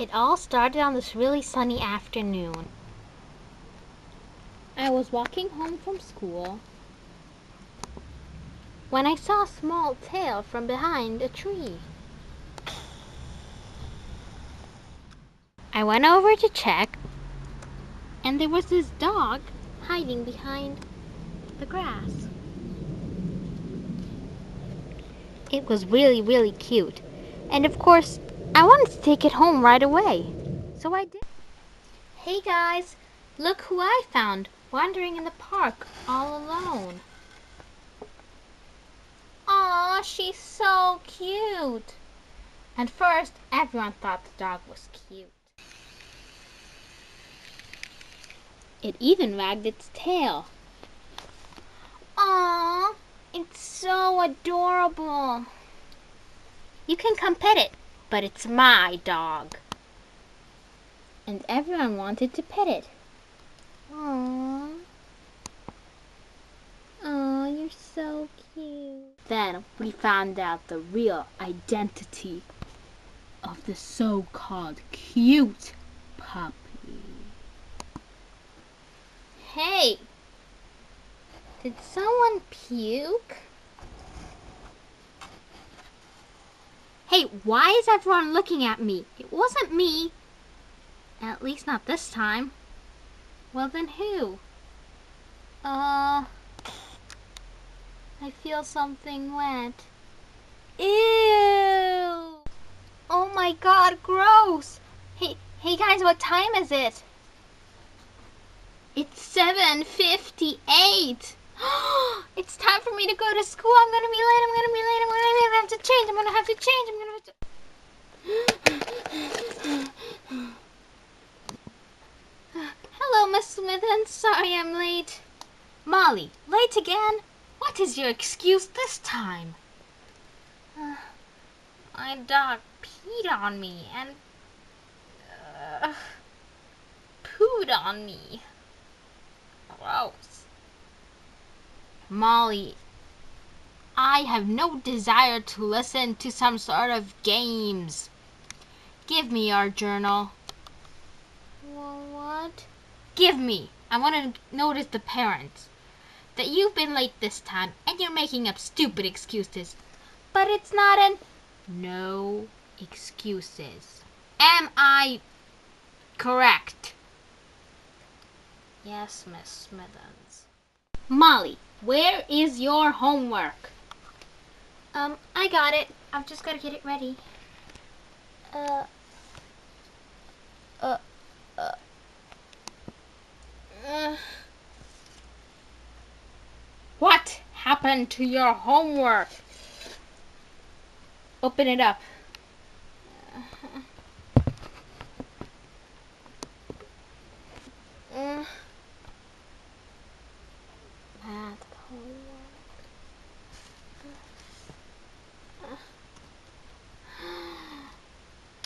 It all started on this really sunny afternoon. I was walking home from school when I saw a small tail from behind a tree. I went over to check, and there was this dog hiding behind the grass. It was really, really cute. And of course, I wanted to take it home right away. So I did. Hey guys, look who I found wandering in the park all alone. Aw, she's so cute. At first, everyone thought the dog was cute. It even wagged its tail. Aw, it's so adorable. You can come pet it, but it's my dog. And everyone wanted to pet it. Aww. Aw, you're so cute. Then we found out the real identity of the so-called cute puppy. Hey! Did someone puke? Hey, why is everyone looking at me? It wasn't me. At least not this time. Well then who? I feel something wet. Ew! Oh my god, gross! Hey guys, what time is it? It's 7:58. It's time for me to go to school. I'm gonna be late. I'm gonna have to change. Hello, Miss Smith, and sorry I'm late. Molly, late again? What is your excuse this time? My dog peed on me and pooed on me. Gross. Molly, I have no desire to listen to some sort of games. Give me your journal. Well, what? Give me. I want to notice the parents. That you've been late this time and you're making up stupid excuses. But it's not an no excuses. Am I correct? Yes, Miss Smithers. Molly, where is your homework? I got it. I've just got to get it ready. What happened to your homework? Open it up. Math homework.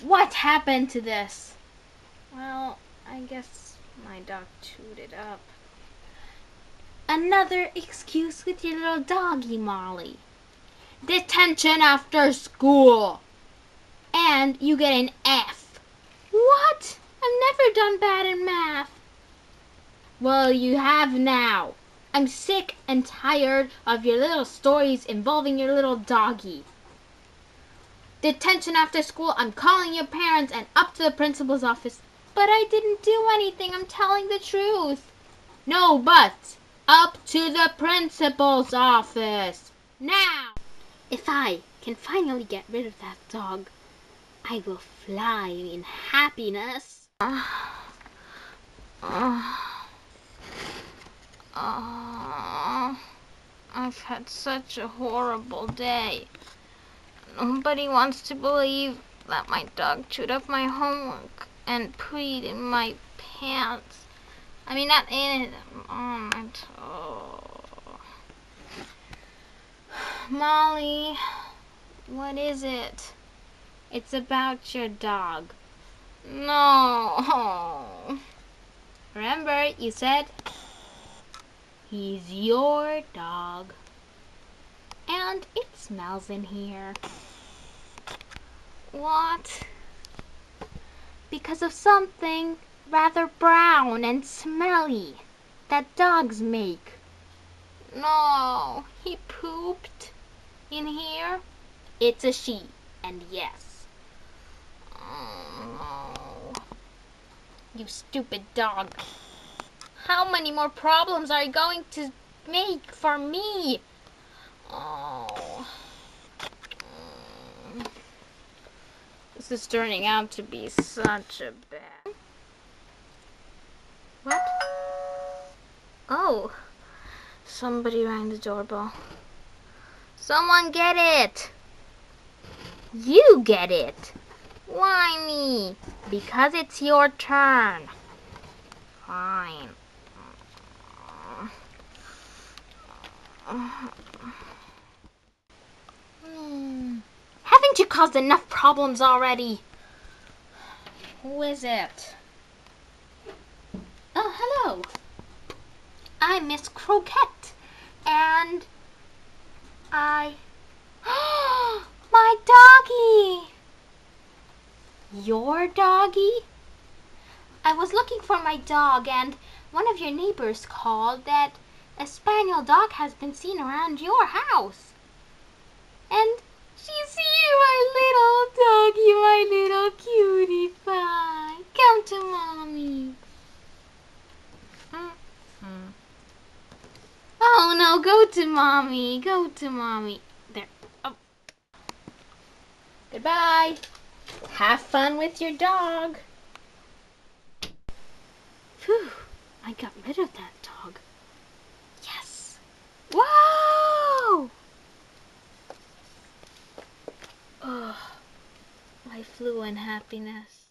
What happened to this? Well, I guess my dog chewed it up. Another excuse with your little doggy, Molly. Detention after school. And you get an F. What? I've never done bad in math. Well, you have now. I'm sick and tired of your little stories involving your little doggy. Detention after school. I'm calling your parents and up to the principal's office. But I didn't do anything. I'm telling the truth. No buts. Up to the principal's office. Now! If I can finally get rid of that dog, I will fly in happiness. I've had such a horrible day. Nobody wants to believe that my dog chewed up my homework and peed in my pants. I mean, not in it, on my toe. Molly, what is it? It's about your dog. No. Remember, you said he's your dog. And it smells in here. What? because of something rather brown and smelly that dogs make. No, he pooped in here. It's a she, and yes. Oh, no. You stupid dog. How many more problems are you going to make for me? Oh. This is turning out to be such a bad... What? Oh. Somebody rang the doorbell. Someone get it! You get it! Why me? Because it's your turn. Fine. Haven't you caused enough problems already? Who is it? Oh, hello. I'm Miss Croquette, and my doggy! Your doggy? I was looking for my dog, and one of your neighbors called that a spaniel dog has been seen around your house. And she's here, my little doggy, my little cutie pie. Come to mommy. Oh no, go to mommy. Go to mommy. There. Oh. Goodbye. Have fun with your dog. Phew, I got rid of that dog. Yes. Whoa! Oh, I flew in happiness.